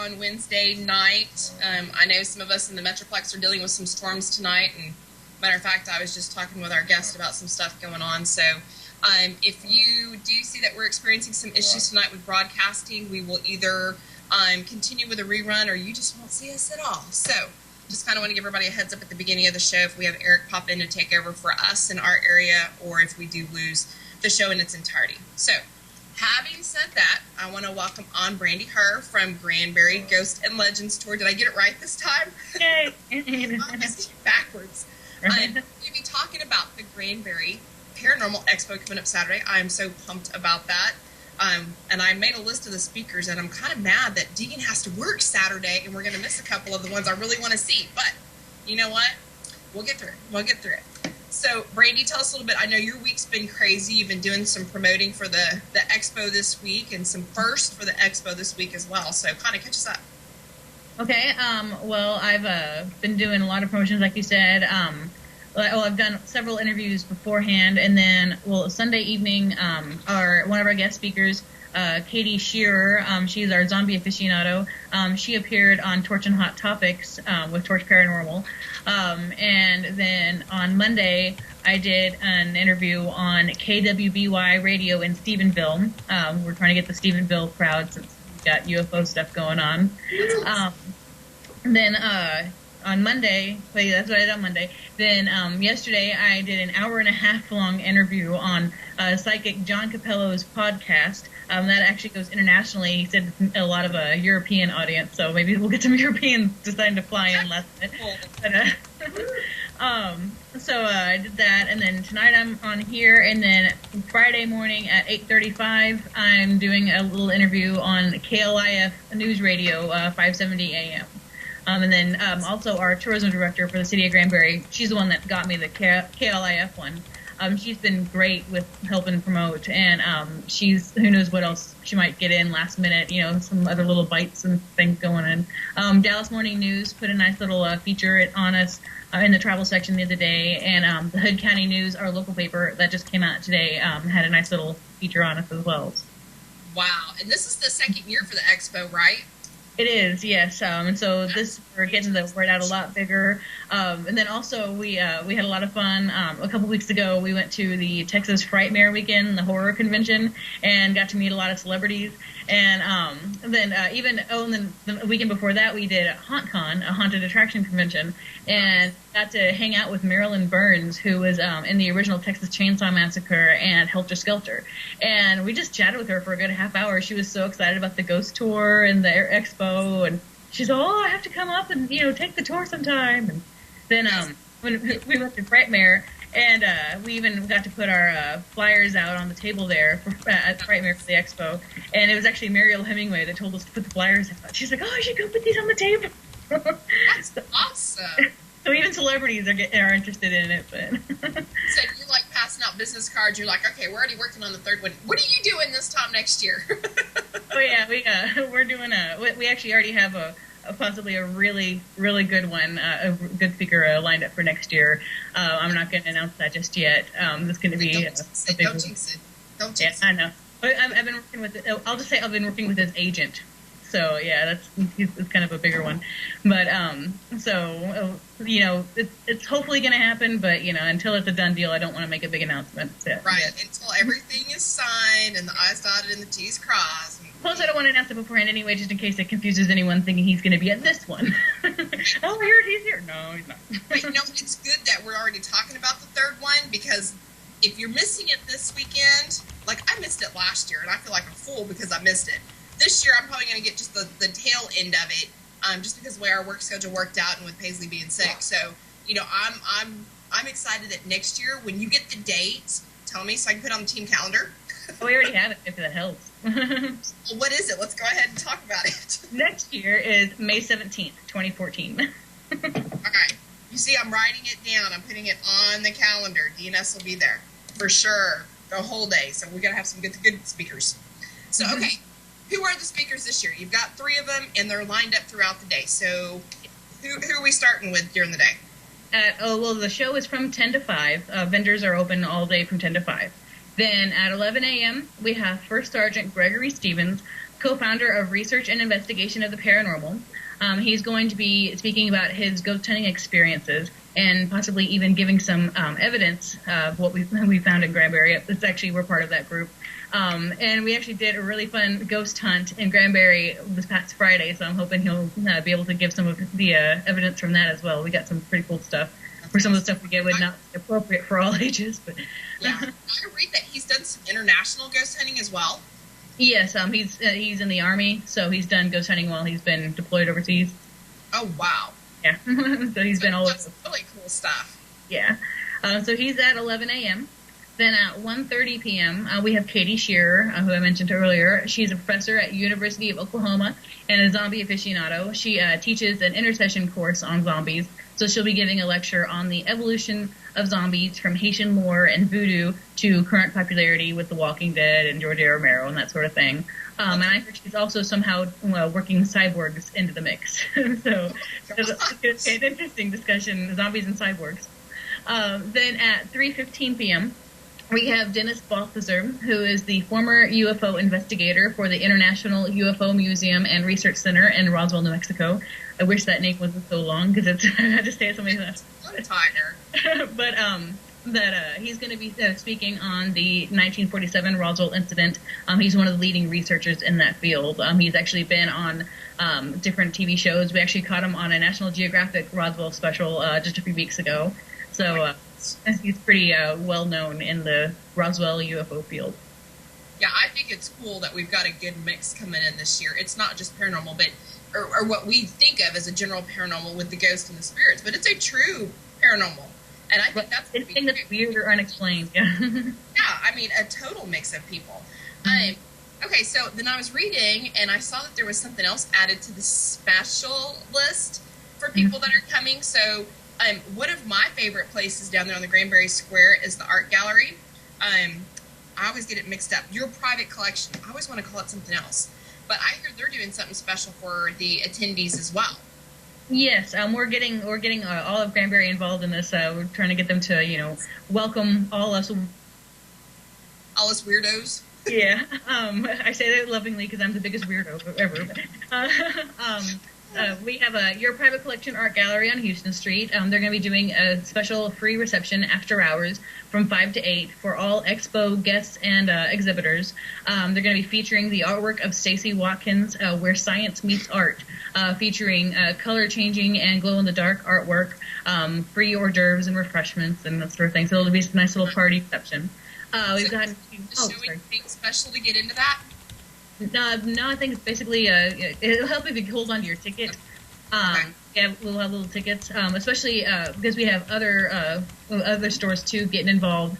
on Wednesday night. I know some of us in the Metroplex are dealing with some storms tonight, and matter of fact, I was just talking with our guest about some stuff going on. So if you do see that we're experiencing some issues tonight with broadcasting, we will either continue with a rerun or you just won't see us at all. So just kind of want to give everybody a heads up at the beginning of the show if we have Eric pop in to take over for us in our area, or if we do lose the show in its entirety. So having said that, I want to welcome on Brandy Herr from Granbury Ghost and Legends Tour. Did I get it right this time? Yay! Backwards. We'll be talking about the Granbury Paranormal Expo coming up Saturday. I am so pumped about that. And I made a list of the speakers, and I'm kind of mad that Deegan has to work Saturday, and we're going to miss a couple of the ones I really want to see. But you know what? We'll get through it. We'll get through it. So, Brandy, tell us a little bit. I know your week's been crazy. You've been doing some promoting for the expo this week and some first for the expo this week as well. So, kind of catch us up. Okay. Well, I've been doing a lot of promotions, like you said. I've done several interviews beforehand, and then, Sunday evening, one of our guest speakers, Katie Shearer, she's our zombie aficionado. She appeared on Torch and Hot Topics with Torch Paranormal. And then on Monday, I did an interview on KWBY Radio in Stephenville. We're trying to get the Stephenville crowd since we've got UFO stuff going on. And then on Monday, that's what I did on Monday. Then yesterday, I did an hour-and-a-half long interview on psychic John Capello's podcast. That actually goes internationally. He said a lot of a European audience, so maybe we'll get some Europeans deciding to fly in last minute. So I did that, and then tonight I'm on here, and then Friday morning at 8:35, I'm doing a little interview on KLIF News Radio, 570 AM. And then also our tourism director for the city of Granbury, she's the one that got me the KLIF one. She's been great with helping promote, and who knows what else she might get in last minute, some other little bites and things going in. Dallas Morning News put a nice little feature on us in the travel section the other day, and the Hood County News, our local paper that just came out today, had a nice little feature on us as well. Wow, and this is the second year for the expo, right? It is, yes. And so we're getting the word out a lot bigger. And then also we had a lot of fun. A couple weeks ago, we went to the Texas Frightmare Weekend, the horror convention, and got to meet a lot of celebrities. And then the weekend before that, we did HauntCon, a haunted attraction convention, and got to hang out with Marilyn Burns, who was in the original Texas Chainsaw Massacre and Helter Skelter. And we just chatted with her for a good half hour. She was so excited about the ghost tour and the expo, and she's like, I have to come up and take the tour sometime. And then when we went to Frightmare, and we even got to put our flyers out on the table there at Frightmare for the expo. And it was actually Mariel Hemingway that told us to put the flyers out. She's like, I should go put these on the table. That's awesome. So even celebrities are interested in it. But so you're like passing out business cards. You're like, okay, we're already working on the third one. What are you doing this time next year? Oh yeah, we're doing we actually already have possibly a really, really good one, a good speaker lined up for next year. I'm not going to announce that just yet. It's going to be a big one. Don't jinx it. Don't jinx it. I know. But I've been working with. I'll just say I've been working with his agent. So yeah, it's kind of a bigger one. But it's hopefully going to happen. But until it's a done deal, I don't want to make a big announcement. Right. Until everything is signed and the I's dotted and the T's crossed. Plus, I don't want to announce it beforehand anyway, just in case it confuses anyone thinking he's going to be at this one. Oh, he's here. No, he's not. But it's good that we're already talking about the third one, because if you're missing it this weekend, like I missed it last year, and I feel like a fool because I missed it. This year, I'm probably going to get just the tail end of it, just because of the way our work schedule worked out, and with Paisley being sick. So, I'm excited that next year, when you get the dates, tell me so I can put it on the team calendar. Oh, we already have it, if that helps. Well, what is it? Let's go ahead and talk about it. Next year is May 17th, 2014. Okay. You see, I'm writing it down. I'm putting it on the calendar. DNS will be there for sure the whole day. So we're gonna have some good speakers. So okay, who are the speakers this year? You've got 3 of them, and they're lined up throughout the day. So who are we starting with during the day? The show is from 10 to 5. Vendors are open all day from 10 to 5. Then at 11 a.m., we have First Sergeant Gregory Stevens co-founder of Research and Investigation of the Paranormal. He's going to be speaking about his ghost hunting experiences and possibly even giving some evidence of what we found in Granbury. It's actually, we're part of that group. And we actually did a really fun ghost hunt in Granbury this past Friday, so I'm hoping he'll be able to give some of the evidence from that as well. We got some pretty cool stuff. For some of the stuff we get would not be appropriate for all ages. But yeah, I read that he's done some international ghost hunting as well. Yes, he's in the Army, so he's done ghost hunting while he's been deployed overseas. Oh, wow. Yeah, so he's been all over. That's really cool stuff. Yeah, so he's at 11 a.m. Then at 1:30 p.m., we have Katie Shearer, who I mentioned earlier. She's a professor at University of Oklahoma and a zombie aficionado. She teaches an intercession course on zombies, so she'll be giving a lecture on the evolution of zombies from Haitian lore and voodoo to current popularity with The Walking Dead and George A. Romero and that sort of thing. And I heard she's also somehow working cyborgs into the mix. So it's an interesting discussion, zombies and cyborgs. Then at 3:15 p.m., we have Dennis Balthazar, who is the former UFO investigator for the International UFO Museum and Research Center in Roswell, New Mexico. I wish that name wasn't so long because I had to say it so many times. But he's going to be speaking on the 1947 Roswell incident. He's one of the leading researchers in that field. He's actually been on different TV shows. We actually caught him on a National Geographic Roswell special just a few weeks ago. So he's pretty well known in the Roswell UFO field. Yeah, I think it's cool that we've got a good mix coming in this year. It's not just paranormal, but or what we think of as a general paranormal with the ghosts and the spirits, but it's a true paranormal. And I think that's anything that's weird or unexplained. Yeah. Yeah, I mean, a total mix of people. Okay, so then I was reading, and I saw that there was something else added to the special list for people that are coming. So one of my favorite places down there on the Granbury Square is the art gallery. I always get it mixed up. Your private collection. I always want to call it something else. But I hear they're doing something special for the attendees as well. Yes, we're getting all of Granbury involved in this. We're trying to get them to, welcome all us weirdos. Yeah, I say that lovingly because I'm the biggest weirdo ever. We have Your Private Collection Art Gallery on Houston Street. They're going to be doing a special free reception after hours from 5 to 8 for all expo guests and exhibitors. They're going to be featuring the artwork of Stacey Watkins, Where Science Meets Art, featuring color-changing and glow-in-the-dark artwork, free hors d'oeuvres and refreshments and that sort of thing. So it'll be a nice little party reception. We've got anything special to get into that? No, I think it's basically it'll help if you hold on to your ticket. Yeah, we'll have little tickets, especially because we have other stores too getting involved.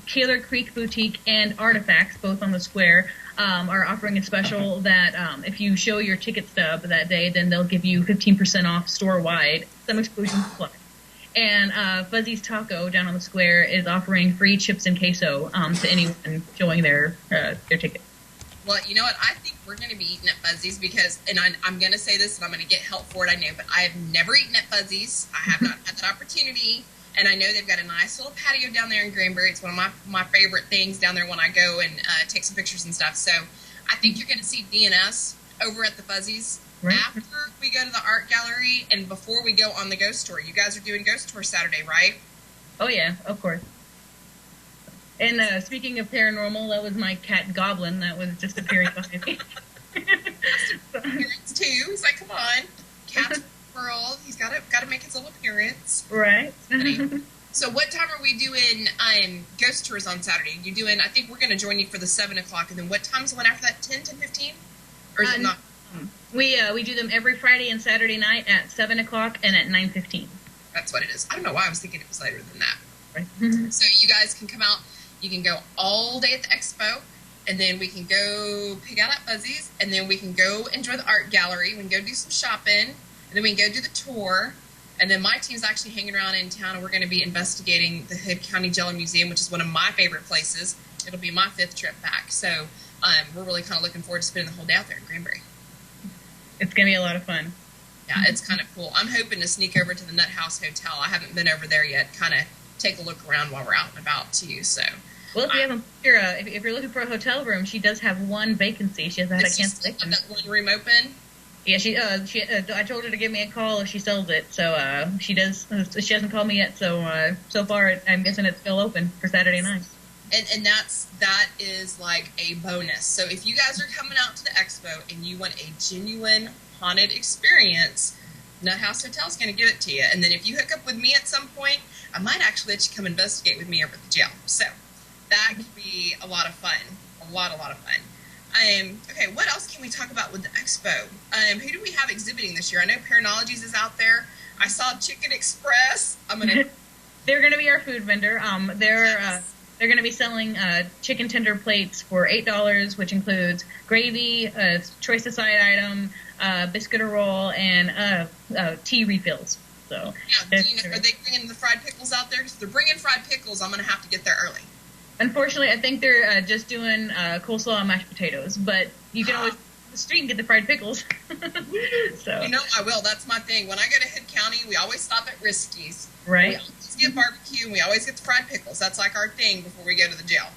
Kaler Creek Boutique and Artifacts, both on the square, are offering a special that if you show your ticket stub that day, then they'll give you 15% off store-wide, some exclusions apply. And Fuzzy's Taco down on the square is offering free chips and queso to anyone showing their ticket. Well, you know what? I think we're going to be eating at Fuzzy's because, and I'm going to say this and I'm going to get help for it, I know, but I have never eaten at Fuzzy's. I have not had that opportunity. And I know they've got a nice little patio down there in Granbury. It's one of my favorite things down there when I go and take some pictures and stuff. So I think you're going to see DNS over at the Fuzzy's after we go to the art gallery and before we go on the ghost tour. You guys are doing ghost tour Saturday, right? Oh, yeah, of course. And speaking of paranormal, that was my cat Goblin that was just appearing behind me. Appearance too. He's like, come on, cat's world. He's got to make his little appearance. Right. So, what time are we doing ghost tours on Saturday? You doing? I think we're going to join you for the 7 o'clock, and then what time's the one after that? 10:15, or is it not? We do them every Friday and Saturday night at 7 o'clock and at 9:15. That's what it is. I don't know why I was thinking it was later than that. Right. So you guys can come out. You can go all day at the expo, and then we can go pick out at Fuzzy's, and then we can go enjoy the art gallery. We can go do some shopping, and then we can go do the tour. And then my team's actually hanging around in town, and we're going to be investigating the Hood County Jello Museum, which is one of my favorite places. It'll be my 5th trip back. So we're really kind of looking forward to spending the whole day out there in Granbury. It's going to be a lot of fun. Yeah, it's kind of cool. I'm hoping to sneak over to the Nut House Hotel. I haven't been over there yet, kind of take a look around while we're out and about, too. So Well, if you haven't, if you're looking for a hotel room, she does have one vacancy. She has had a cancellation. That one room open. Yeah, I told her to give me a call if she sells it. So she does. She hasn't called me yet. So far, I'm guessing it's still open for Saturday night. And that is like a bonus. So if you guys are coming out to the expo and you want a genuine haunted experience, Nut House Hotel is going to give it to you. And then if you hook up with me at some point, I might actually let you come investigate with me over at the jail. So that could be a lot of fun. A lot of fun. Okay, what else can we talk about with the expo? Who do we have exhibiting this year? I know Paranologies is out there. I saw Chicken Express. They're going to be our food vendor. They're going to be selling chicken tender plates for $8, which includes gravy, a choice of side item, biscuit or roll, and tea refills. So, yeah, are they bringing the fried pickles out there? If they're bringing fried pickles, I'm going to have to get there early. Unfortunately, I think they're just doing coleslaw and mashed potatoes, but you can always go to the street and get the fried pickles. So I will. That's my thing. When I go to Hood County, we always stop at Risky's. Right. We always get barbecue, and we always get the fried pickles. That's like our thing before we go to the jail.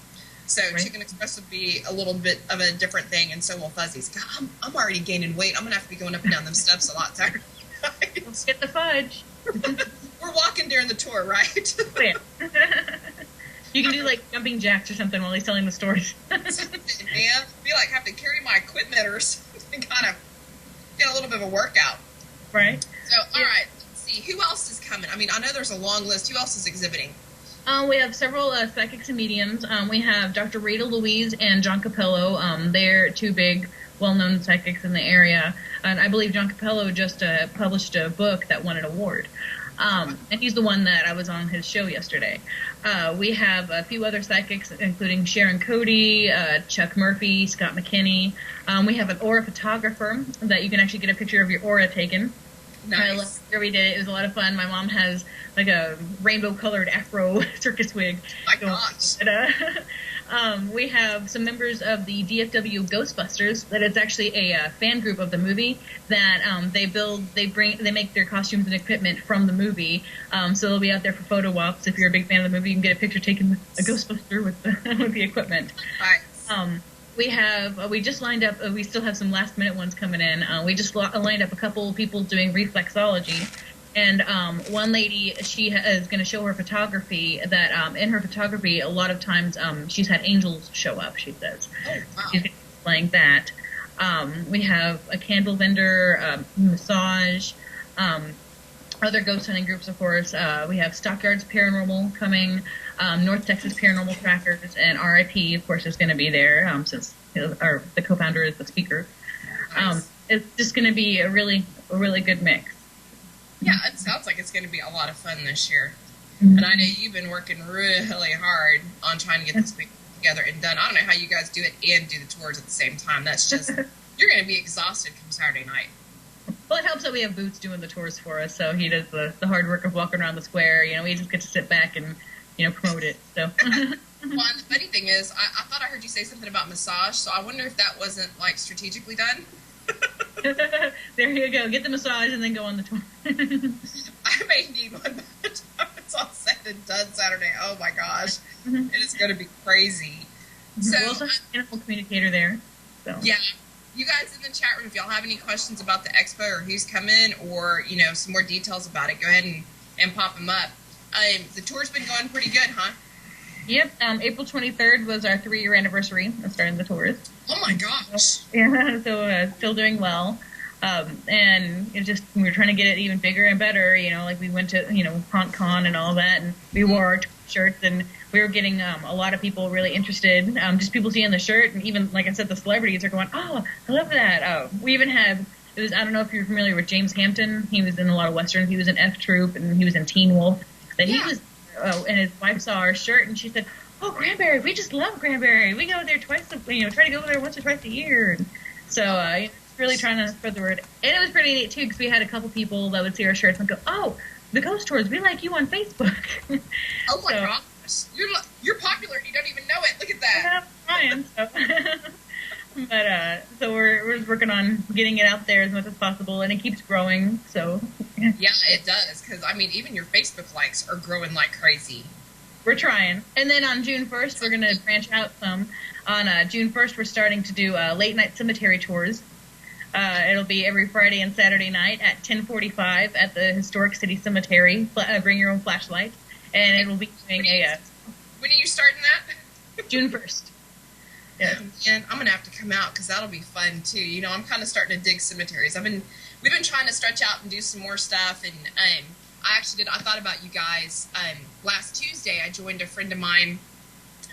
So right. Chicken Express would be a little bit of a different thing, and so will Fuzzies. God, I'm already gaining weight. I'm going to have to be going up and down them steps a lot Saturday night. Let's get the fudge. We're walking during the tour, right? Yeah. You can do like jumping jacks or something while he's selling the stores. Man, feel like I have to carry my equipment or something, kind of get a little bit of a workout. Right. So, all right, let's see. Who else is coming? I mean, I know there's a long list. Who else is exhibiting? We have several psychics and mediums. We have Dr. Rita Louise and John Capello. They're two big, well-known psychics in the area. And I believe John Capello just published a book that won an award. And he's the one that I was on his show yesterday. We have a few other psychics, including Sharon Cody, Chuck Murphy, Scott McKinney. We have an aura photographer that you can actually get a picture of your aura taken. Nice. I loved it. We did it. It was a lot of fun. My mom has like a rainbow-colored afro circus wig. Oh my gosh. We have some members of the DFW Ghostbusters. That is actually a fan group of the movie that they make their costumes and equipment from the movie. So they'll be out there for photo walks. If you're a big fan of the movie, you can get a picture taken with a Ghostbuster with the equipment. Nice. We just lined up, we still have some last minute ones coming in. We just lined up a couple people doing reflexology. And one lady, she is going to show her photography that in her photography, a lot of times she's had angels show up, she says. Oh, wow. She's displaying that. We have a candle vendor, massage, other ghost hunting groups, of course. We have Stockyards Paranormal coming, North Texas Paranormal Trackers, and RIP, of course, is going to be there since the co-founder is the speaker. Nice. It's just going to be a really good mix. Yeah, it sounds like it's going to be a lot of fun this year. Mm-hmm. And I know you've been working really hard on trying to get this big together and done. I don't know how you guys do it and do the tours at the same time. That's just, you're going to be exhausted come Saturday night. Well, it helps that we have Boots doing the tours for us, so he does the hard work of walking around the square. We just get to sit back and, promote it. So. Well, and the funny thing is, I thought I heard you say something about massage, so I wonder if that wasn't, strategically done. There you go. Get the massage and then go on the tour. I may need one by the time it's all said and done Saturday. Oh my gosh. It is going to be crazy. So, we'll also have an animal communicator there. So. Yeah. You guys in the chat room, if y'all have any questions about the expo or who's coming or, some more details about it, go ahead and pop them up. The tour's been going pretty good, huh? Yep. April 23rd was our 3-year anniversary of starting the tours. Oh my gosh. Yeah, so still doing well. And it just, we were trying to get it even bigger and better, we went to, Haunt Con and all that, and we wore our shirts, and we were getting a lot of people really interested, just people seeing the shirt, and even, like I said, the celebrities are going, oh, I love that. We even had, I don't know if you're familiar with James Hampton, he was in a lot of Westerns, he was in F Troop, and he was in Teen Wolf, he was, and his wife saw our shirt, and she said, oh, Granbury, we just love Granbury, we go there try to go there once or twice a year, and so, really trying to spread the word. And it was pretty neat, too, because we had a couple people that would see our shirts and go, oh, the Ghost Tours, we like you on Facebook. Oh, my gosh. You're popular and you don't even know it. Look at that. I'm trying, But, so we're working on getting it out there as much as possible, and it keeps growing, so. Yeah, it does, because, even your Facebook likes are growing like crazy. We're trying. And then on June 1st, we're going to branch out some. On June 1st, we're starting to do late-night cemetery tours. It'll be every Friday and Saturday night at 10:45 at the Historic City Cemetery. Bring your own flashlight. And it'll be doing when are you starting that? June 1st. Yeah. And I'm going to have to come out because that'll be fun, too. You know, I'm kind of starting to dig cemeteries. We've been trying to stretch out and do some more stuff, and I thought about you guys. Last Tuesday, I joined a friend of mine,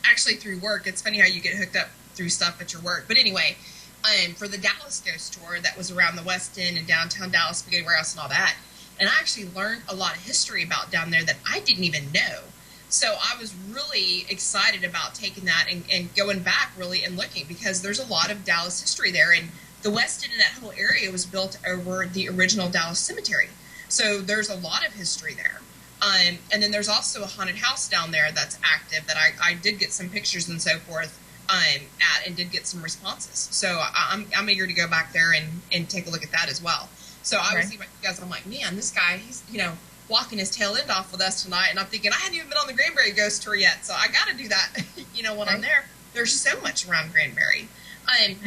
actually through work. It's funny how you get hooked up through stuff at your work. But anyway, for the Dallas Ghost Tour that was around the West End and downtown Dallas, Spaghetti Warehouse and all that. And I actually learned a lot of history about down there that I didn't even know. So I was really excited about taking that and going back really and looking, because there's a lot of Dallas history there. And the West End and that whole area was built over the original Dallas Cemetery. So there's a lot of history there. And then there's also a haunted house down there that's active that I did get some pictures and so forth at, and did get some responses. So I'm eager to go back there and take a look at that as well. So I was thinking about you guys, I'm like, man, this guy, he's, walking his tail end off with us tonight. And I'm thinking, I hadn't even been on the Granbury Ghost Tour yet, so I got to do that, when I'm there. There's so much around Granbury.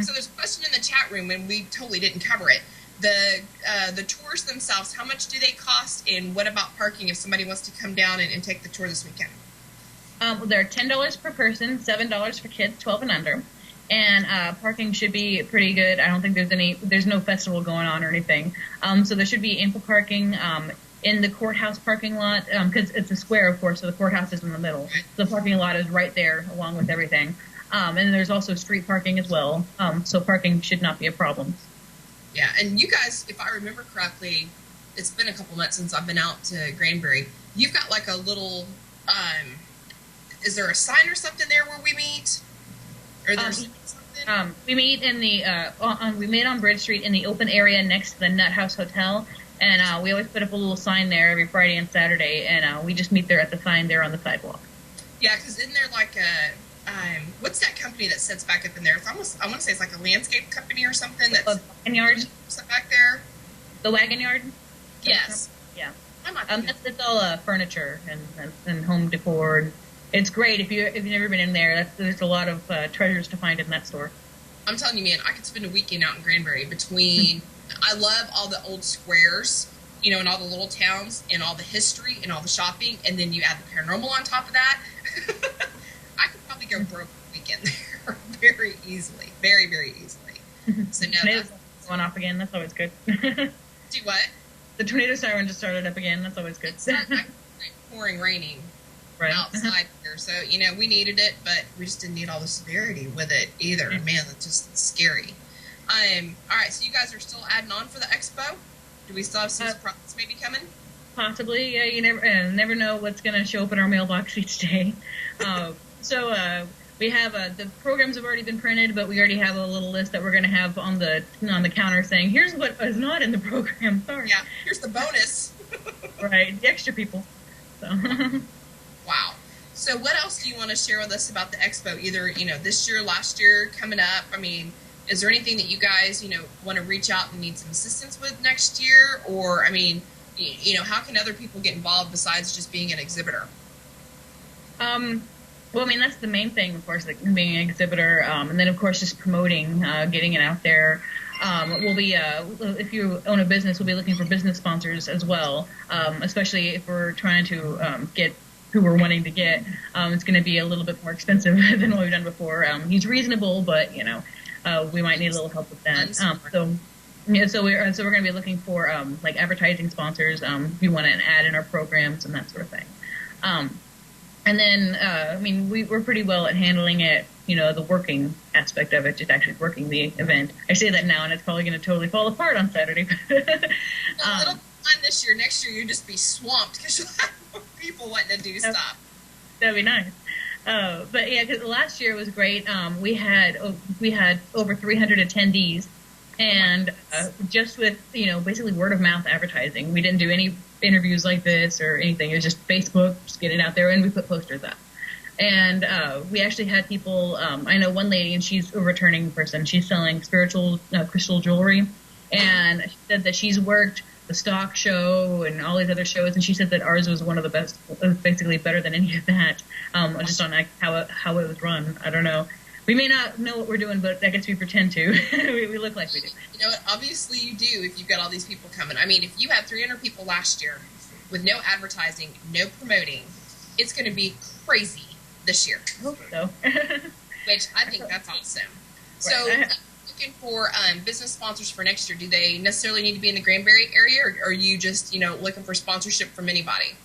So there's a question in the chat room, and we totally didn't cover it. The tours themselves, how much do they cost, and what about parking if somebody wants to come down and take the tour this weekend? They're $10 per person, $7 for kids 12 and under, and parking should be pretty good. I don't think there's no festival going on or anything, so there should be ample parking in the courthouse parking lot, because it's a square, of course, so the courthouse is in the middle. The parking lot is right there along with everything. And there's also street parking as well, so parking should not be a problem. Yeah, and you guys, if I remember correctly, it's been a couple months since I've been out to Granbury. You've got like a little, is there a sign or something there where we meet? Or there's something? We meet in the, we meet on Bridge Street in the open area next to the Nut House Hotel. And we always put up a little sign there every Friday and Saturday, and we just meet there at the sign there on the sidewalk. Yeah, because isn't there like a, what's that company that sits back up in there? It's almost, I want to say it's like a landscape company or something. That's the wagon yard? Back there? The wagon yard? Yes. Yeah. It's all furniture and home decor. It's great. If you've never been in there, there's a lot of treasures to find in that store. I'm telling you, man, I could spend a weekend out in Granbury between... I love all the old squares, and all the little towns, and all the history, and all the shopping, and then you add the paranormal on top of that. I could probably go broke a weekend there very easily. Very, very easily. So no, that's going off again. That's always good. Do what? The tornado siren just started up again. That's always good. It's not pouring, raining outside here. So, we needed it, but we just didn't need all the severity with it either. Man, that's just scary. All right, so you guys are still adding on for the expo? Do we still have some surprises maybe coming? Possibly. Yeah, you never know what's going to show up in our mailbox each day. So we have the programs have already been printed, but we already have a little list that we're going to have on the counter saying, here's what is not in the program. Sorry. Yeah, here's the bonus. Right, the extra people. So. Wow. So what else do you want to share with us about the expo? Either, this year, last year, coming up? I mean... Is there anything that you guys, want to reach out and need some assistance with next year? Or, how can other people get involved besides just being an exhibitor? Well, that's the main thing, of course, like being an exhibitor. And then, of course, just promoting, getting it out there. We'll be, if you own a business, we'll be looking for business sponsors as well, especially if we're trying to get who we're wanting to get. It's going to be a little bit more expensive than what we've done before. He's reasonable, but, we might need a little help with that. So we're going to be looking for like advertising sponsors. We want an ad in our programs and that sort of thing. And then we're pretty well at handling it. The working aspect of it, just actually working the event. I say that now, and it's probably going to totally fall apart on Saturday. It'll be fun this year. Next year, you'll just be swamped because you'll have more people wanting to do stuff. That'd be nice. But yeah, because last year was great. We had over 300 attendees, and just with basically word of mouth advertising. We didn't do any interviews like this or anything. It was just Facebook, just get it out there, and we put posters up. And we actually had people. I know one lady, and she's a returning person. She's selling spiritual crystal jewelry, and she said that she's worked the stock show and all these other shows, and she said that ours was one of the best, basically better than any of that. Just on how it was run. I don't know. We may not know what we're doing, but I guess we pretend to. we look like we do. You know what? Obviously you do if you've got all these people coming. I mean, if you had 300 people last year with no advertising, no promoting, it's going to be crazy this year. I hope so. Which I think that's awesome. So, looking for business sponsors for next year, do they necessarily need to be in the Granbury area, or are you just, looking for sponsorship from anybody?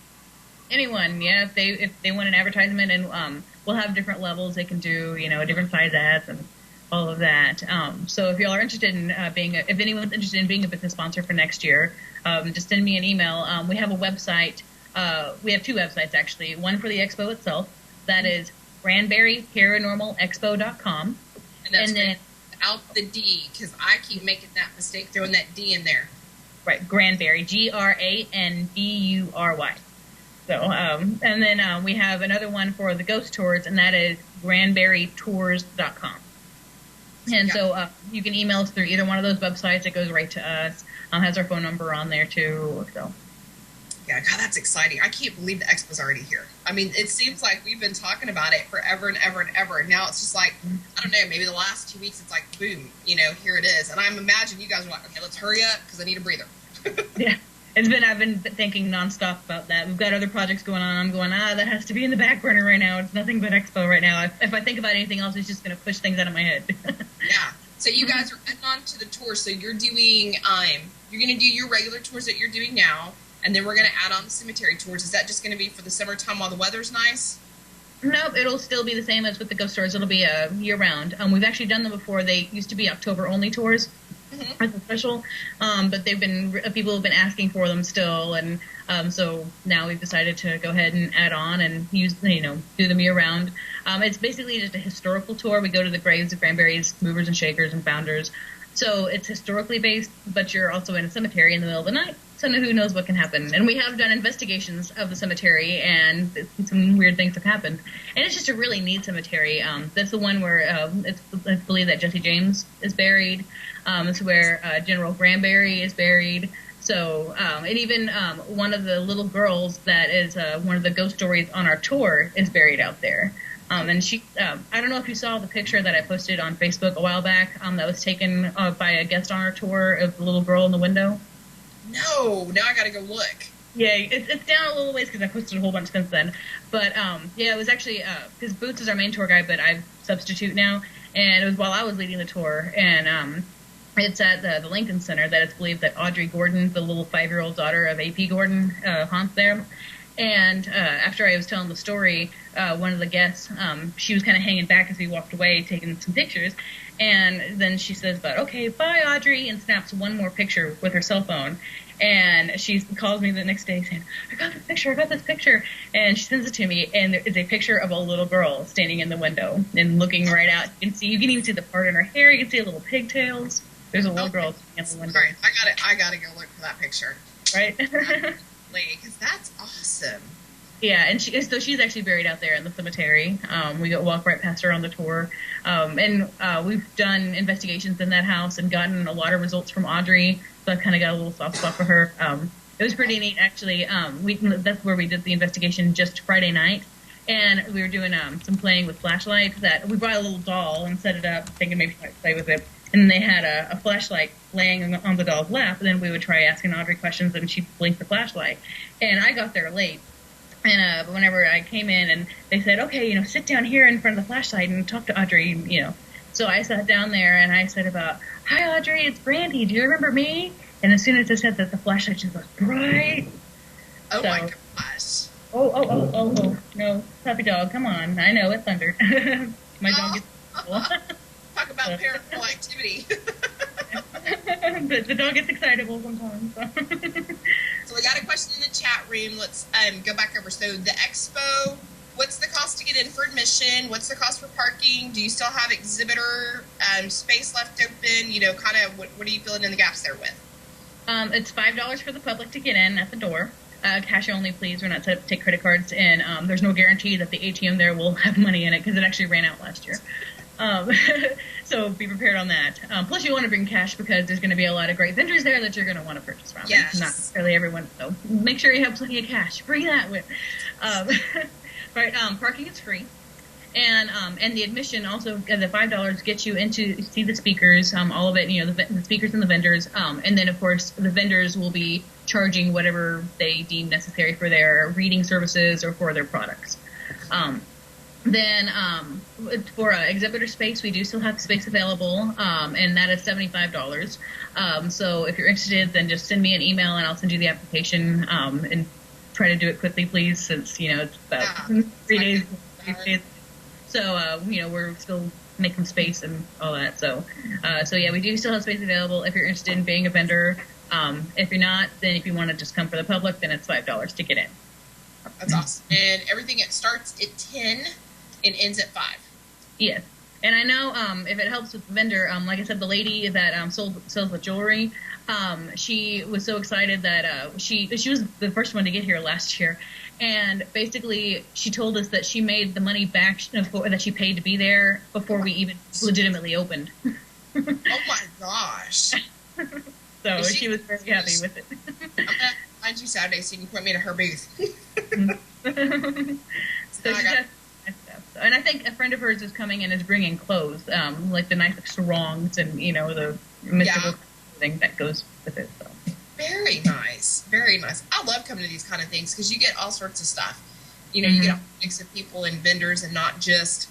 Anyone, yeah. If they want an advertisement, and we'll have different levels they can do, different size ads and all of that. So if y'all are interested in if anyone's interested in being a business sponsor for next year, just send me an email. We have a website. We have 2 websites actually. One for the expo itself, that is GranburyParanormalExpo.com, and then without the D, because I keep making that mistake throwing that D in there. Right, Granbury, Granbury. So, and then we have another one for the ghost tours, and that is GranburyTours.com. And so you can email us through either one of those websites. It goes right to us. Has our phone number on there too. So. Yeah, God, that's exciting. I can't believe the expo's already here. I mean, it seems like we've been talking about it forever and ever and ever. And now it's just like, I don't know, maybe the last 2 weeks it's like, boom, here it is. And I'm imagining you guys are like, okay, let's hurry up because I need a breather. Yeah. I've been thinking nonstop about that. We've got other projects going on. I'm going, that has to be in the back burner right now. It's nothing but expo right now. If I think about anything else, it's just going to push things out of my head. Yeah. So you guys are getting on to the tour. So you're doing, you're going to do your regular tours that you're doing now. And then we're going to add on the cemetery tours. Is that just going to be for the summertime while the weather's nice? Nope, it'll still be the same as with the ghost tours. It'll be year-round. We've actually done them before. They used to be October-only tours as a special, but people have been asking for them still, and so now we've decided to go ahead and add on and do them year-round. It's basically just a historical tour. We go to the graves of Granbury's movers and shakers and founders. So it's historically based, but you're also in a cemetery in the middle of the night. So who knows what can happen. And we have done investigations of the cemetery, and some weird things have happened. And it's just a really neat cemetery. That's the one where it's believed that Jesse James is buried. It's where General Granbury is buried. So, and even one of the little girls that is one of the ghost stories on our tour is buried out there. And she, I don't know if you saw the picture that I posted on Facebook a while back that was taken by a guest on our tour of the little girl in the window. No, now I gotta go look. Yeah, it's down a little ways because I posted a whole bunch since then. But, yeah, it was actually, because Boots is our main tour guide, but I substitute now. And it was while I was leading the tour. And it's at the Lincoln Center that it's believed that Audrey Gordon, the little 5-year-old daughter of A.P. Gordon, haunts there. And after I was telling the story, one of the guests, she was kind of hanging back as we walked away, taking some pictures. And then she says, okay, bye, Audrey, and snaps one more picture with her cell phone. And she calls me the next day saying, I got this picture. And she sends it to me, and there is a picture of a little girl standing in the window and looking right out. You can even see the part in her hair. You can see little pigtails. There's a little girl standing in the window. All right, I gotta go look for that picture. Right? Because that's awesome. Yeah, and she's actually buried out there in the cemetery. We walk right past her on the tour. And we've done investigations in that house and gotten a lot of results from Audrey, so I've kind of got a little soft spot for her. It was pretty neat, actually. That's where we did the investigation just Friday night. And we were doing some playing with flashlights. That we brought a little doll and set it up, thinking maybe she might play with it. And they had a flashlight laying on the doll's lap, and then we would try asking Audrey questions, and she'd blink the flashlight. And I got there late. And whenever I came in, and they said, okay, sit down here in front of the flashlight and talk to Audrey, So I sat down there, and I said hi, Audrey, it's Brandy. Do you remember me? And as soon as I said that, the flashlight just was bright. Oh, so, my gosh. Oh, no, puppy dog, come on. I know, it thundered. My dog gets Talk about paranormal activity. the dog gets excitable sometimes. So we got a question in the chat room. Let's go back over. So the expo, what's the cost to get in for admission? What's the cost for parking? Do you still have exhibitor space left open? Kind of what are you filling in the gaps there with? It's $5 for the public to get in at the door. Cash only, please. We're not set up to take credit cards, and there's no guarantee that the ATM there will have money in it because it actually ran out last year. Um, so be prepared on that. Plus, you want to bring cash because there's going to be a lot of great vendors there that you're going to want to purchase from. Yes. Not necessarily everyone. So make sure you have plenty of cash. Bring that with. Right. Parking is free. And the admission also, the $5 gets you into see the speakers, all of it, the speakers and the vendors, and then of course the vendors will be charging whatever they deem necessary for their reading services or for their products. Then for exhibitor space, we do still have space available, and that is $75. So if you're interested, then just send me an email and I'll send you the application, and try to do it quickly, please, since it's about 3 days. So, we're still making space and all that. So yeah, we do still have space available if you're interested in being a vendor. If you're not, then if you want to just come for the public, then it's $5 to get in. That's awesome. And everything, it starts at 10 and ends at 5. Yes. And I know if it helps with the vendor, like I said, the lady that sells the jewelry, she was so excited that she was the first one to get here last year. And basically, she told us that she made the money back that she paid to be there before we even legitimately opened. Oh my gosh! So she was very happy with it. I'm gonna find you Saturday so you can point me to her booth. So she does nice stuff. And I think a friend of hers is coming and is bringing clothes, like the nice sarongs and the mystical thing that goes with it. So. Very nice. Very nice. I love coming to these kind of things because you get all sorts of stuff. You get a mix of people and vendors and not just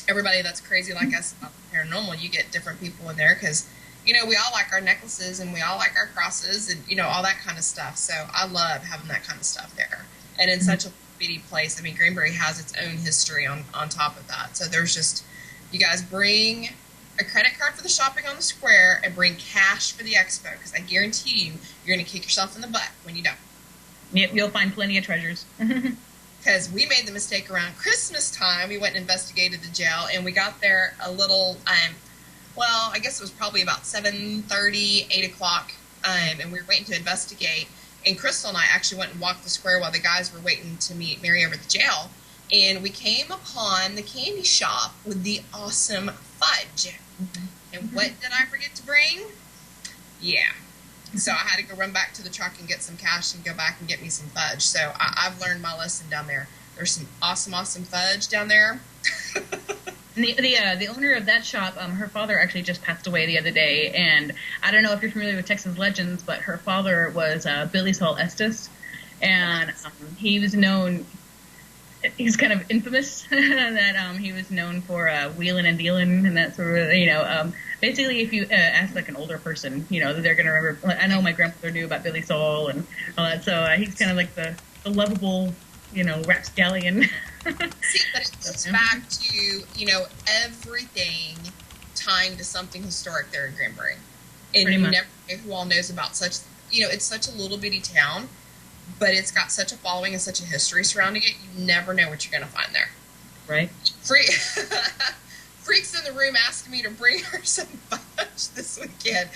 everybody that's crazy like us about paranormal. You get different people in there because, we all like our necklaces and we all like our crosses and, all that kind of stuff. So I love having that kind of stuff there. And in such a bitty place, Granbury has its own history on top of that. So there's just, you guys bring a credit card for the shopping on the square and bring cash for the expo because I guarantee you're going to kick yourself in the butt when you don't. Yep, you'll find plenty of treasures. Because we made the mistake around Christmas time. We went and investigated the jail, and we got there a little, I guess it was probably about 7:30, 8 o'clock, and we were waiting to investigate. And Crystal and I actually went and walked the square while the guys were waiting to meet Mary over at the jail. And we came upon the candy shop with the awesome fudge. And what did I forget to bring? Yeah. So I had to go run back to the truck and get some cash and go back and get me some fudge. So I've learned my lesson down there. There's some awesome fudge down there. The owner of that shop, her father actually just passed away the other day. And I don't know if you're familiar with Texas legends, but her father was Billy Saul Estes. And he was known... He's kind of infamous that he was known for wheeling and dealing and that sort of, basically if you ask like an older person, they're going to remember. I know my grandfather knew about Billy Saul and all that, so he's kind of like the lovable, rapscallion. See, but it goes back to, everything tying to something historic there in Granbury. And you never know who all knows about such, it's such a little bitty town. But it's got such a following and such a history surrounding it, you never know what you're going to find there. Right. Freaks in the room asking me to bring her some fudge this weekend.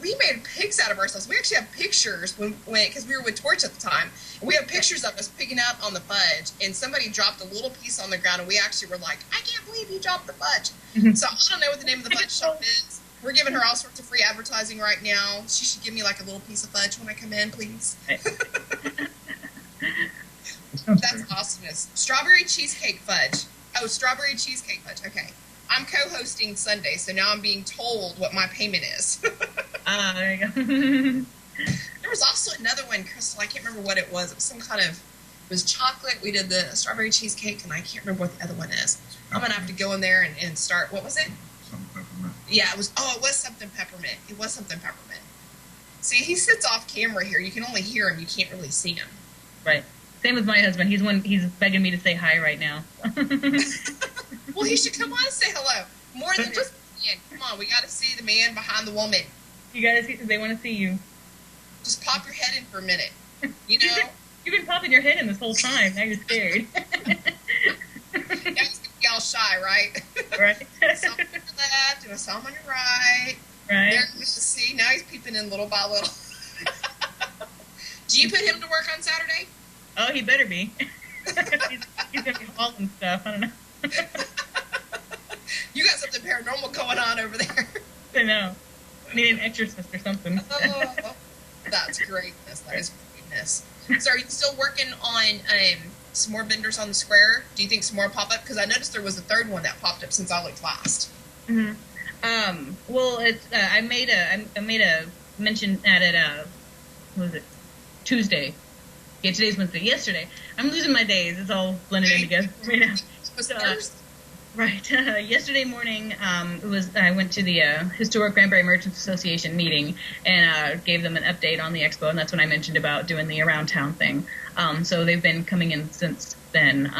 We made pigs out of ourselves. We actually have pictures because we were with Torch at the time. And we have pictures of us picking out on the fudge. And somebody dropped a little piece on the ground, and we actually were like, I can't believe you dropped the fudge. So I don't know what the name of the fudge shop is. We're giving her all sorts of free advertising right now. She should give me like a little piece of fudge when I come in, please. That's awesomeness. Strawberry cheesecake fudge. Oh, strawberry cheesecake fudge. Okay. I'm co-hosting Sunday, so now I'm being told what my payment is. There you go. There was also another one, Crystal. I can't remember what it was. It was some kind of... It was chocolate. We did the strawberry cheesecake, and I can't remember what the other one is. I'm going to have to go in there and start... What was it? Something peppermint. Yeah, it was something peppermint. It was something peppermint. See, he sits off camera here. You can only hear him. You can't really see him. Right. Same with my husband. He's begging me to say hi right now. Well, he should come on and say hello. More than just man. Come on, we got to see the man behind the woman. You got to see. They want to see you. Just pop your head in for a minute. You've been popping your head in this whole time. Now you're scared. Now he's gonna be all shy, right? Right. I saw him on your left, and I saw him on your right. Right. There, see, now he's peeping in little by little. Do you put him to work on Saturday? Oh, he better be. He's gonna be hauling stuff. I don't know. You got something paranormal going on over there. I know. Need an exorcist or something. Oh, that's greatness. That is greatness. So are you still working on some more vendors on the square? Do you think some more pop up? Because I noticed there was a third one that popped up since I looked last. Mm-hmm. Well, it's I made a mention at it. What was it? Tuesday. Yeah, today's Wednesday. Yesterday. I'm losing my days. It's all blended in together right now. Right. Yesterday morning, I went to the Historic Granbury Merchants Association meeting and gave them an update on the expo, and that's when I mentioned about doing the around town thing. So they've been coming in since then.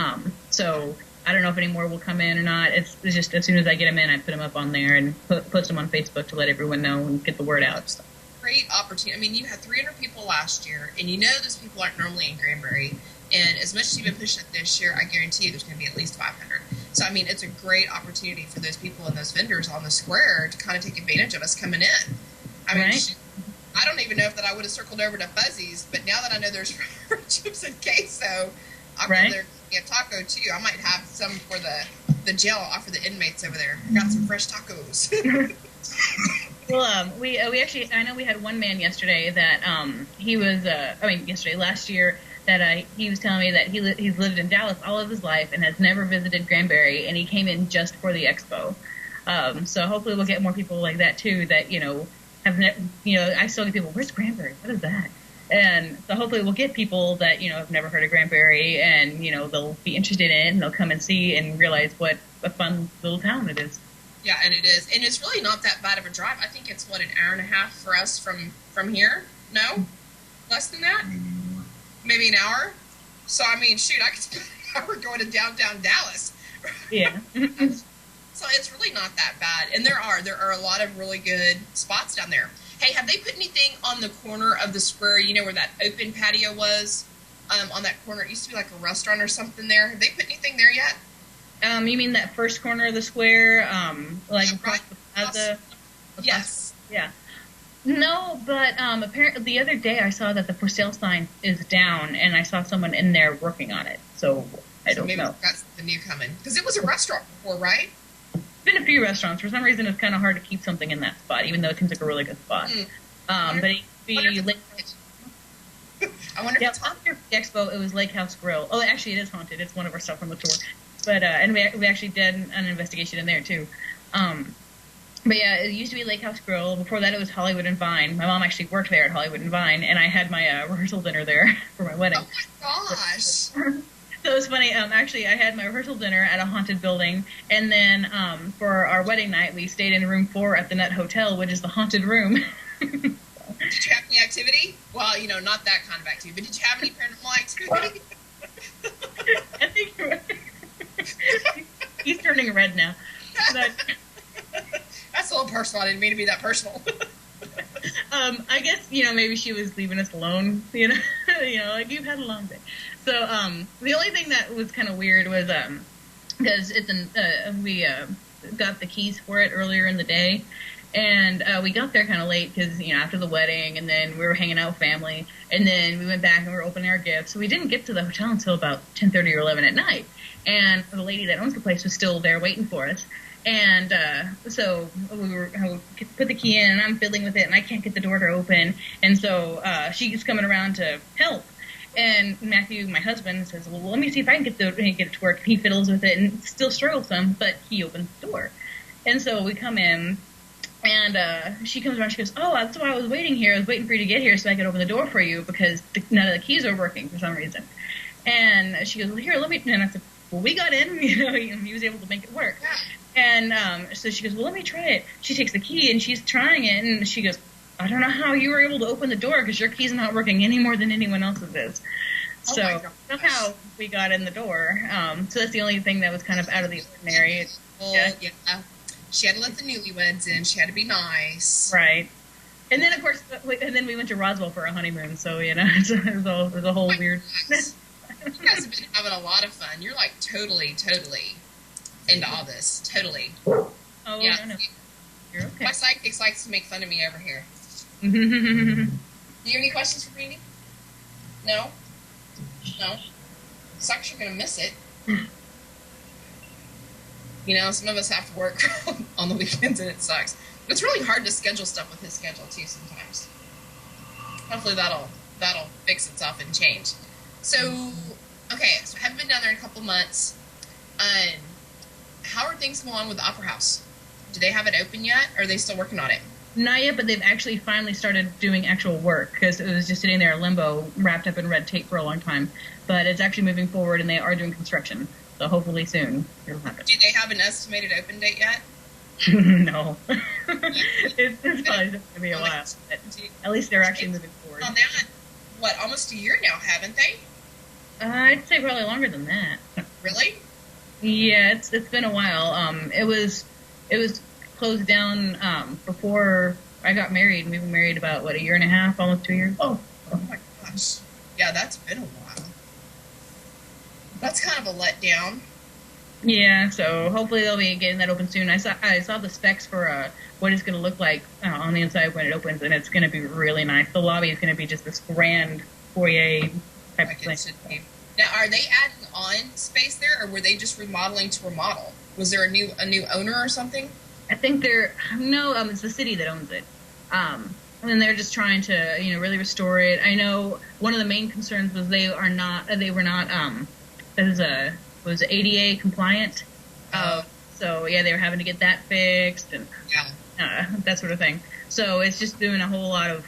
So I don't know if any more will come in or not. It's just as soon as I get them in, I put them up on there and post them on Facebook to let everyone know and get the word out. Great opportunity. I mean, you had 300 people last year, and you know those people aren't normally in Granbury. And as much as you've been pushing it this year, I guarantee you there's going to be at least 500. So, I mean, it's a great opportunity for those people and those vendors on the square to kind of take advantage of us coming in. I mean, I don't even know if that I would have circled over to Fuzzy's, but now that I know there's chips and queso, I'm going to get a taco too. I might have some for the jail, offer the inmates over there. I got some fresh tacos. Well, we actually, I know we had one man yesterday that he was, last year, that he was telling me that he's lived in Dallas all of his life and has never visited Granbury, and he came in just for the expo. So hopefully we'll get more people like that too. That I still get people. Where's Granbury? What is that? And so hopefully we'll get people that have never heard of Granbury, and they'll be interested in it, and they'll come and see and realize what a fun little town it is. Yeah, and it is, and it's really not that bad of a drive. I think it's an hour and a half for us from here. No, less than that. Maybe an hour. So, I mean, shoot, I could spend an hour going to downtown Dallas. Yeah. So it's really not that bad. And there are a lot of really good spots down there. Hey, have they put anything on the corner of the square, where that open patio was? On that corner, it used to be like a restaurant or something there. Have they put anything there yet? You mean that first corner of the square, across the plaza? Yes. Yeah. No, but apparently the other day I saw that the for sale sign is down, and I saw someone in there working on it. So I don't know. Maybe that's the new coming, because it was a restaurant before, right? Been a few restaurants. For some reason, it's kind of hard to keep something in that spot, even though it seems like a really good spot. But it used to be I wonder if it's after the expo, it was Lake House Grill. Oh, actually, it is haunted. It's one of our stuff from the tour. But and we actually did an investigation in there too. But yeah, it used to be Lake House Grill. Before that, it was Hollywood and Vine. My mom actually worked there at Hollywood and Vine, and I had my rehearsal dinner there for my wedding. Oh my gosh! So it was funny. Actually, I had my rehearsal dinner at a haunted building, and then for our wedding night, we stayed in room 4 at the Nut Hotel, which is the haunted room. Did you have any activity? Well, not that kind of activity, but did you have any paranormal activity? I think you're right. He's turning red now. That's a little personal. I didn't mean to be that personal. I guess, maybe she was leaving us alone, like you've had a long day. So, the only thing that was kind of weird was, because we got the keys for it earlier in the day, and we got there kind of late because, after the wedding, and then we were hanging out with family, and then we went back and we were opening our gifts. So we didn't get to the hotel until about 10:30 or 11 at night, and the lady that owns the place was still there waiting for us. And so I put the key in, and I'm fiddling with it, and I can't get the door to open. And so she's coming around to help. And Matthew, my husband, says, well, let me see if I can get it to work. And he fiddles with it and still struggles some, but he opens the door. And so we come in, and she comes around, she goes, oh, that's why I was waiting here. I was waiting for you to get here so I could open the door for you because none of the keys are working for some reason. And she goes, well, here, let me, and I said, well, we got in, he was able to make it work. And so she goes, well, let me try it. She takes the key, and she's trying it, and she goes, I don't know how you were able to open the door because your key's not working any more than anyone else's is. So somehow we got in the door. So that's the only thing that was kind of out of the ordinary. Yeah. She had to let the newlyweds in. She had to be nice. Right. And then, of course, we went to Roswell for a honeymoon, so, it was a whole weird... You guys have been having a lot of fun. You're, totally into all this. Totally. Oh, yeah. No. You're okay. My sidekick likes to make fun of me over here. Do you have any questions for Brandy? No? No? Sucks you're going to miss it. You know, some of us have to work on the weekends, and it sucks. It's really hard to schedule stuff with his schedule too sometimes. Hopefully that'll fix itself and change. So, okay, so I haven't been down there in a couple months. How are things going on with the Opera House? Do they have it open yet, or are they still working on it? Not yet, but they've actually finally started doing actual work, because it was just sitting there in limbo, wrapped up in red tape for a long time. But it's actually moving forward, and they are doing construction. So hopefully soon it'll happen. Do they have an estimated open date yet? No. It's probably going to be a while. But at least they're actually moving forward. On that, what, almost a year now, haven't they? I'd say probably longer than that. Really? Yeah, it's been a while. It was closed down before I got married. We've been married about a year and a half, almost 2 years. Oh my gosh. Yeah, that's been a while. That's kind of a letdown. Yeah, so hopefully they'll be getting that open soon. I saw the specs for what it's going to look like on the inside when it opens, and it's going to be really nice. The lobby is going to be just this grand foyer type of thing. Now, are they adding on space there, or were they just remodeling to remodel? Was there a new owner or something? I think it's the city that owns it. And they're just trying to, really restore it. I know one of the main concerns was they were not was ADA compliant. So yeah, they were having to get that fixed and that sort of thing. So it's just doing a whole lot of,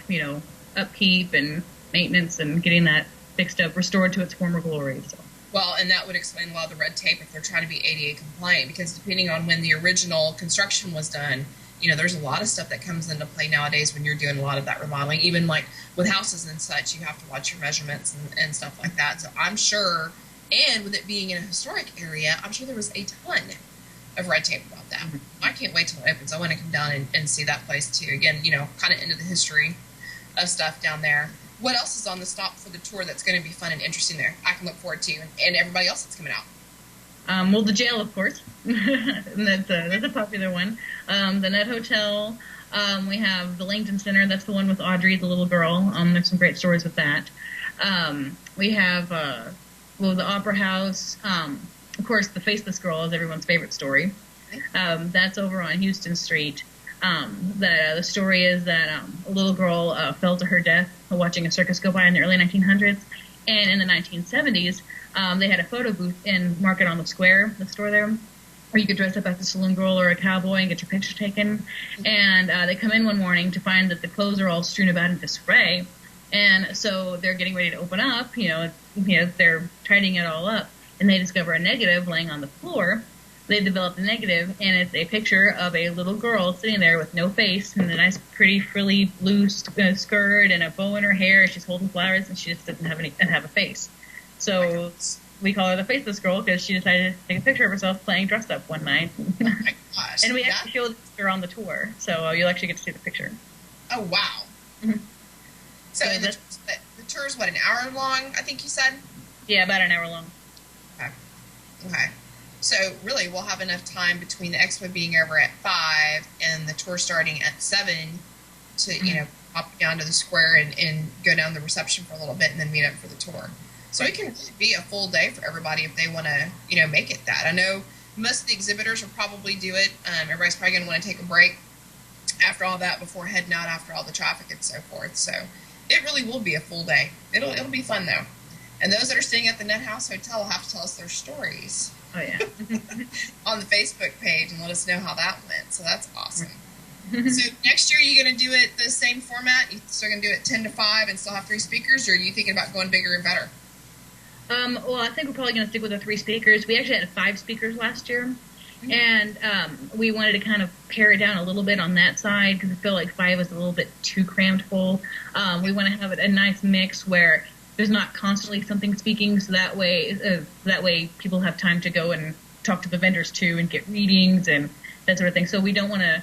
upkeep and maintenance and getting that fixed up, restored to its former glory. So. Well, and that would explain a lot of the red tape if they're trying to be ADA compliant, because depending on when the original construction was done, there's a lot of stuff that comes into play nowadays when you're doing a lot of that remodeling. Even like with houses and such, you have to watch your measurements and stuff like that. So I'm sure, and with it being in a historic area, I'm sure there was a ton of red tape about that. Mm-hmm. I can't wait till it opens. I want to come down and see that place too. Again, kind of into the history of stuff down there. What else is on the stop for the tour that's going to be fun and interesting there? I can look forward to, and everybody else that's coming out. Well, the jail, of course. And that's a popular one. The Nut Hotel. We have the Langton Center. That's the one with Audrey, the little girl. There's some great stories with that. We have the Opera House. Of course, the Faceless Girl is everyone's favorite story. That's over on Houston Street. The story is that a little girl fell to her death watching a circus go by in the early 1900s, and in the 1970s they had a photo booth in Market on the Square, the store there, where you could dress up as a saloon girl or a cowboy and get your picture taken. And they come in one morning to find that the clothes are all strewn about in disarray, and so they're getting ready to open up. They're tidying it all up, and they discover a negative laying on the floor. They developed a negative, and it's a picture of a little girl sitting there with no face and a nice, pretty, frilly blue skirt and a bow in her hair. She's holding flowers, and she just doesn't have a face. So we call her the Faceless Girl because she decided to take a picture of herself playing dressed up one night. Oh my gosh! And we actually showed the picture on the tour, so you'll actually get to see the picture. Oh wow! Mm-hmm. So the tour's what, an hour long? I think you said. Yeah, about an hour long. Okay. So really, we'll have enough time between the expo being over at 5 and the tour starting at 7 to, hop down to the square and go down the reception for a little bit and then meet up for the tour. So it can really be a full day for everybody if they want to, make it that. I know most of the exhibitors will probably do it. Everybody's probably going to want to take a break after all that before heading out after all the traffic and so forth. So it really will be a full day. It'll be fun, though. And those that are staying at the Net House Hotel will have to tell us their stories. Oh, yeah. On the Facebook page and let us know how that went. So that's awesome. So next year, are you going to do it the same format? You still going to do it 10 to 5 and still have 3 speakers? Or are you thinking about going bigger and better? Well, I think we're probably going to stick with the 3 speakers. We actually had 5 speakers last year. Mm-hmm. And we wanted to kind of pare it down a little bit on that side because I feel like 5 was a little bit too crammed full. We want to have a nice mix where there's not constantly something speaking, so that way people have time to go and talk to the vendors too and get readings and that sort of thing. So we don't want to,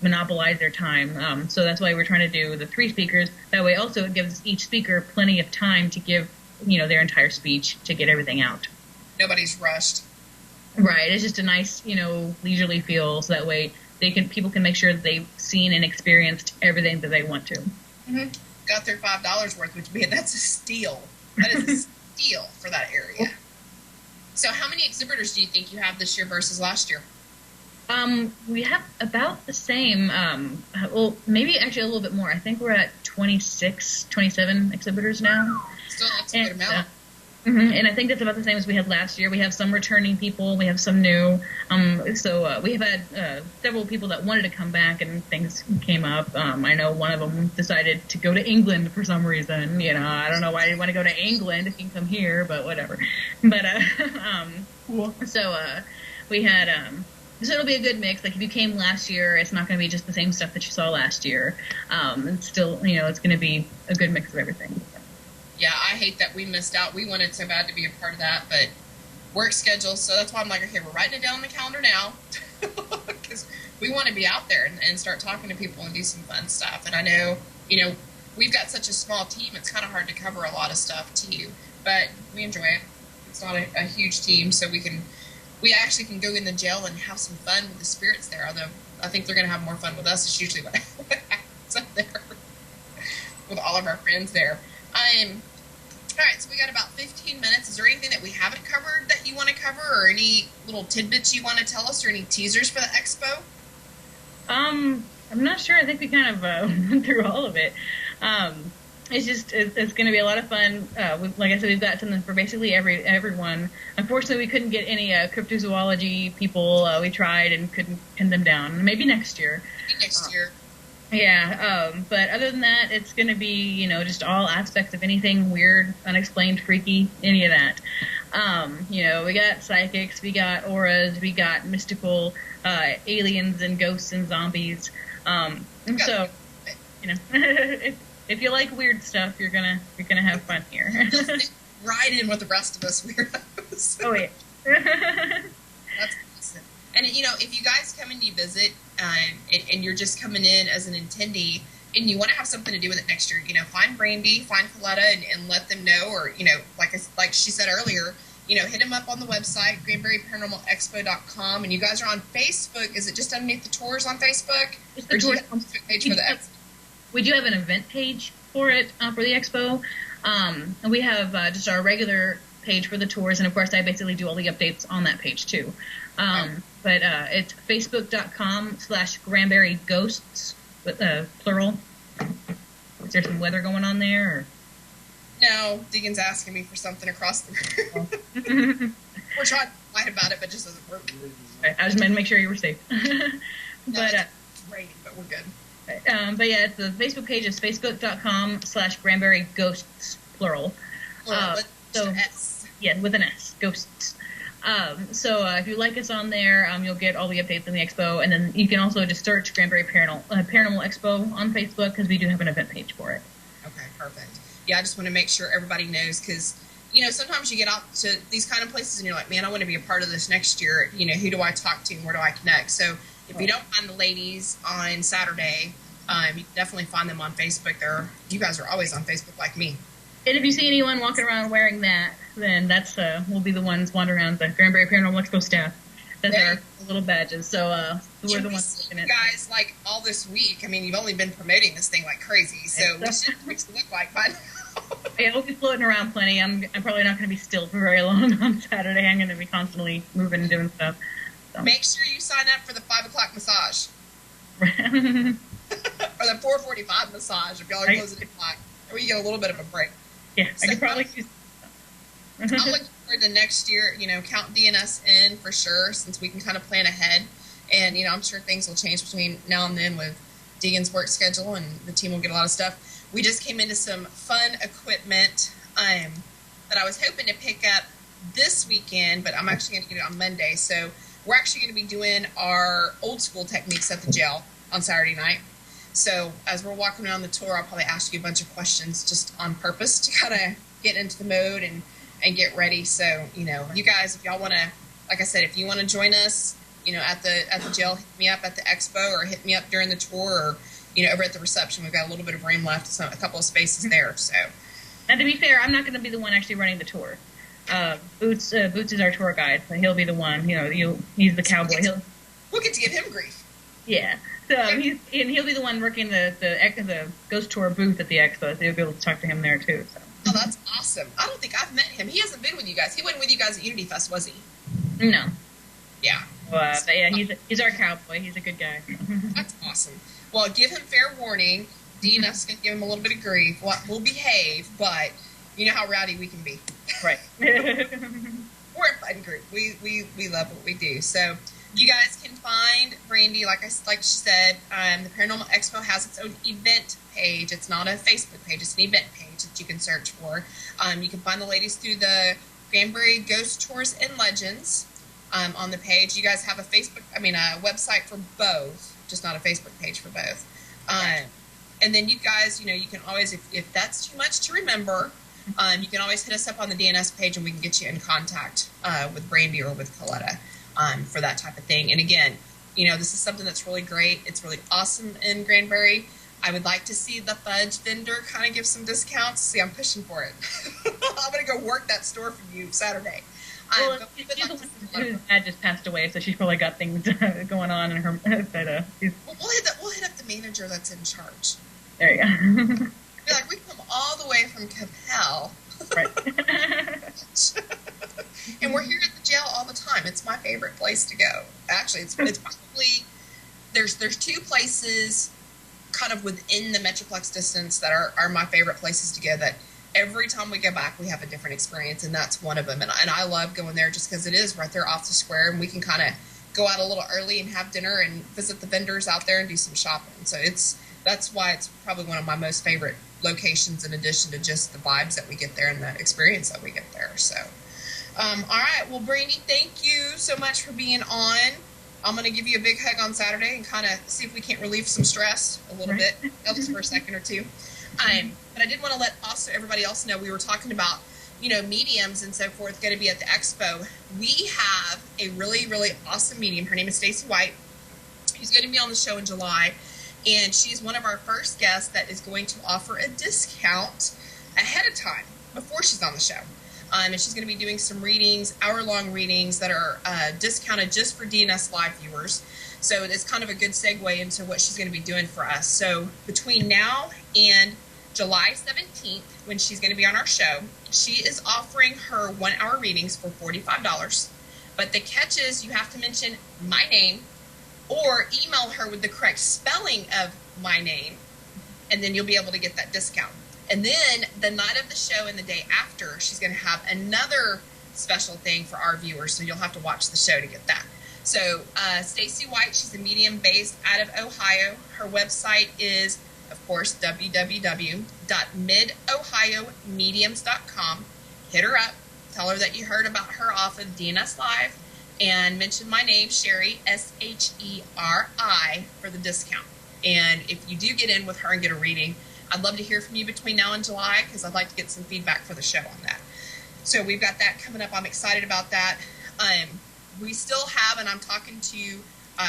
monopolize their time. So that's why we're trying to do the 3 speakers. That way also it gives each speaker plenty of time to give, their entire speech to get everything out. Nobody's rushed. Right. It's just a nice, leisurely feel. So that way people can make sure that they've seen and experienced everything that they want to. Mm-hmm. Got their $5 worth, which that's a steal. That is a steal for that area. So how many exhibitors do you think you have this year versus last year? We have about the same, well, maybe actually a little bit more. I think we're at 26, 27 exhibitors now. Still, that's a good amount. And I think that's about the same as we had last year. We have some returning people. We have some new. So we have had several people that wanted to come back, and things came up. I know one of them decided to go to England for some reason. You know, I don't know why you want to go to England if you can come here, but whatever. But we had. So it'll be a good mix. Like if you came last year, it's not going to be just the same stuff that you saw last year. It's still, you know, it's going to be a good mix of everything. Yeah, I hate that we missed out. We wanted so bad to be a part of that, but work schedule. So that's why I'm like, okay, we're writing it down on the calendar now because we want to be out there and start talking to people and do some fun stuff. And I know, you know, we've got such a small team. It's kind of hard to cover a lot of stuff too, but we enjoy it. It's not a huge team, so we actually can go in the jail and have some fun with the spirits there. Although I think they're going to have more fun with us. It's usually what happens up there with all of our friends there. All right, so we got about 15 minutes. Is there anything that we haven't covered that you want to cover, or any little tidbits you want to tell us, or any teasers for the expo? I'm not sure. I think we kind of went through all of it. It's going to be a lot of fun. Like I said, we've got something for basically everyone. Unfortunately, we couldn't get any cryptozoology people. We tried and couldn't pin them down. Maybe next year. Maybe next year. Yeah, but other than that, it's going to be, you know, just all aspects of anything weird, unexplained, freaky, any of that. You know, we got psychics, we got auras, we got mystical aliens and ghosts and zombies. So, you know, if you like weird stuff, you're gonna have fun here. Right in with the rest of us weirdos. Oh yeah. That's awesome. And you know, if you guys come and you visit, and you're just coming in as an attendee, and you want to have something to do with it next year, you know, find Brandy, find Coletta, and let them know, or you know, like she said earlier, you know, hit them up on the website, GranburyParanormalExpo.com, and you guys are on Facebook. Is it just underneath the tours on Facebook? Or do you have a Facebook page for the expo? We do have an event page for it, for the expo. And we have just our regular page for the tours, and of course I basically do all the updates on that page too. But it's facebook.com/Granbury Ghosts, with plural. Is there some weather going on there? Or? No, Deegan's asking me for something across the room. We're trying to fight about it, but it just doesn't work. Right, I just meant to make sure you were safe. But it's raining, but we're good. But yeah, the Facebook page is facebook.com/Granbury Ghosts, plural. So S. Yeah, with an S, Ghosts. So if you like us on there, you'll get all the updates on the expo, and then you can also just search Granbury Paranormal Expo on Facebook, because we do have an event page for it. Okay, perfect. Yeah, I just want to make sure everybody knows, because, you know, sometimes you get out to these kind of places and you're like, man, I want to be a part of this next year. You know, who do I talk to and where do I connect? So if you don't find the ladies on Saturday, you can definitely find them on Facebook. You guys are always on Facebook like me. And if you see anyone walking around wearing that, then that's we'll be the ones wandering around the Granbury Paranormal Expo staff. That's our little badges. So we're the ones looking at you guys like all this week. I mean, you've only been promoting this thing like crazy, so we should look like fun. Yeah, we'll be floating around plenty. I'm probably not going to be still for very long on Saturday. I'm going to be constantly moving and doing stuff. So. Make sure you sign up for the 5 o'clock massage. Or the 4:45 massage if y'all are closing at 5. Or you get a little bit of a break. Yeah, so, I could probably use I'm looking forward to next year, you know, count DNS in for sure, since we can kind of plan ahead. And, you know, I'm sure things will change between now and then with Deegan's work schedule, and the team will get a lot of stuff. We just came into some fun equipment that I was hoping to pick up this weekend, but I'm actually going to get it on Monday. So we're actually going to be doing our old school techniques at the jail on Saturday night. So as we're walking around the tour, I'll probably ask you a bunch of questions just on purpose to kind of get into the mode and get ready. So, you know, you guys, if y'all want to, like I said, if you want to join us, you know, at the jail, hit me up at the expo, or hit me up during the tour, or, you know, over at the reception. We've got a little bit of room left, so a couple of spaces there. So, and to be fair, I'm not going to be the one actually running the tour. Boots is our tour guide, so he'll be the one. You know, he's the cowboy. We'll get to give him grief. Yeah. So he'll be the one working the ghost tour booth at the expo, so you'll be able to talk to him there too. So. Oh, that's awesome. I don't think I've met him. He hasn't been with you guys. He wasn't with you guys at Unity Fest, was he? No. Yeah. But yeah, he's our cowboy. He's a good guy. That's awesome. Well, give him fair warning. DNF's going to give him a little bit of grief. We'll behave, but you know how rowdy we can be. Right. We're a fun group. We love what we do. So you guys can find Brandy, like she said, the Paranormal Expo has its own event page. It's not a Facebook page. It's an event page that you can search for. You can find the ladies through the Granbury Ghost Tours and Legends on the page. You guys have a website for both, just not a Facebook page for both. And then you guys, you can always, if that's too much to remember, you can always hit us up on the DNS page and we can get you in contact with Brandy or with Coletta for that type of thing. And again, this is something that's really great. It's really awesome in Granbury. I would like to see the fudge vendor kind of give some discounts. See, I'm pushing for it. I'm going to go work that store for you Saturday. Well, her dad just passed away, so she's probably got things going on in her. But, we'll hit up the manager that's in charge. There you go. Be like, we come all the way from Capel. Right. And we're here at the jail all the time. It's my favorite place to go. Actually, it's probably there's two places kind of within the Metroplex distance that are my favorite places to go, that every time we go back we have a different experience, and that's one of them. And I love going there just because it is right there off the square, and we can kind of go out a little early and have dinner and visit the vendors out there and do some shopping. So that's why it's probably one of my most favorite locations, in addition to just the vibes that we get there and the experience that we get there. So all right, well, Brandy, thank you so much for being on. I'm going to give you a big hug on Saturday and kind of see if we can't relieve some stress a little bit, just for a second or two. But I did want to let also everybody else know, we were talking about, mediums and so forth going to be at the expo. We have a really, really awesome medium. Her name is Stacy White. She's going to be on the show in July, and she's one of our first guests that is going to offer a discount ahead of time before she's on the show. And she's going to be doing some readings, hour-long readings that are discounted just for DNS Live viewers. So it's kind of a good segue into what she's going to be doing for us. So between now and July 17th, when she's going to be on our show, she is offering her 1-hour readings for $45. But the catch is you have to mention my name or email her with the correct spelling of my name, and then you'll be able to get that discount. And then the night of the show and the day after, she's going to have another special thing for our viewers, so you'll have to watch the show to get that. So Stacy White, she's a medium based out of Ohio. Her website is, of course, www.midohiomediums.com. Hit her up. Tell her that you heard about her off of DNS Live, and mention my name, Sherry, Sheri, for the discount. And if you do get in with her and get a reading, I'd love to hear from you between now and July, because I'd like to get some feedback for the show on that. So we've got that coming up. I'm excited about that. We still have, and I'm talking to,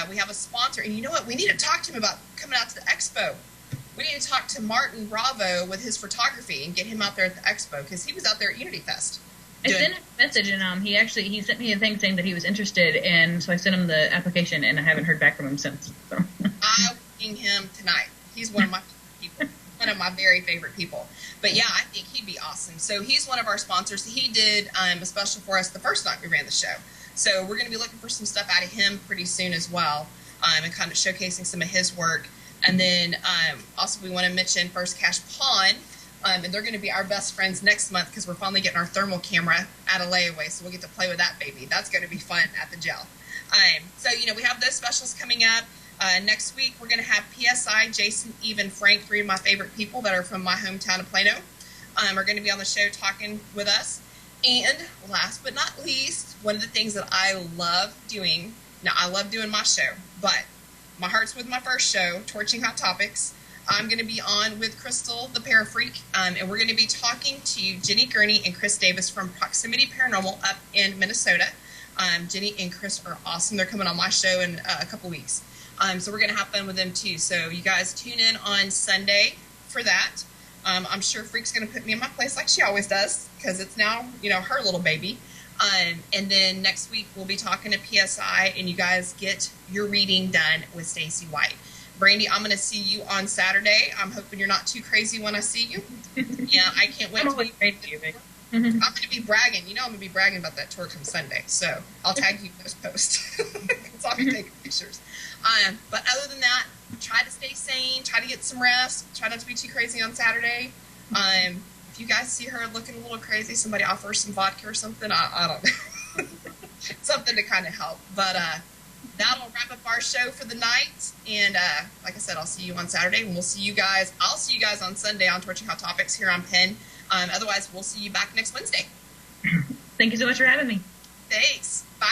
we have a sponsor, and you know what? We need to talk to him about coming out to the expo. We need to talk to Martin Bravo with his photography and get him out there at the expo, because he was out there at Unity Fest. I sent him a message, and he sent me a thing saying that he was interested, and so I sent him the application, and I haven't heard back from him since. So. I'll ping him tonight. He's one of my people. One of my very favorite people. But yeah, I think he'd be awesome. So he's one of our sponsors. He did a special for us the first night we ran the show. So we're going to be looking for some stuff out of him pretty soon as well, and kind of showcasing some of his work. And then also we want to mention First Cash Pawn, and they're going to be our best friends next month, because we're finally getting our thermal camera out of layaway, so we'll get to play with that baby. That's going to be fun at the gel. So, we have those specials coming up. Next week, we're going to have PSI, Jason, Eve, and Frank, 3 of my favorite people that are from my hometown of Plano, are going to be on the show talking with us. And last but not least, one of the things that I love doing, now I love doing my show, but my heart's with my first show, Torching Hot Topics. I'm going to be on with Crystal, the Parafreak, and we're going to be talking to Jenny Gurney and Chris Davis from Proximity Paranormal up in Minnesota. Jenny and Chris are awesome. They're coming on my show in a couple weeks. So we're going to have fun with them too. So you guys tune in on Sunday for that. I'm sure Freak's going to put me in my place like she always does, because it's now, her little baby. And then next week we'll be talking to PSI, and you guys get your reading done with Stacy White. Brandy, I'm going to see you on Saturday. I'm hoping you're not too crazy when I see you. Yeah, I can't wait. I'm always crazy, I'm going to be bragging. I'm going to be bragging about that tour come Sunday. So I'll tag you post. So I'll be taking pictures. But other than that, try to stay sane. Try to get some rest. Try not to be too crazy on Saturday. If you guys see her looking a little crazy, somebody offer some vodka or something. I don't know. Something to kind of help. But that'll wrap up our show for the night. And like I said, I'll see you on Saturday. And I'll see you guys on Sunday on Torching Hot Topics here on Penn. Otherwise, we'll see you back next Wednesday. Thank you so much for having me. Thanks. Bye.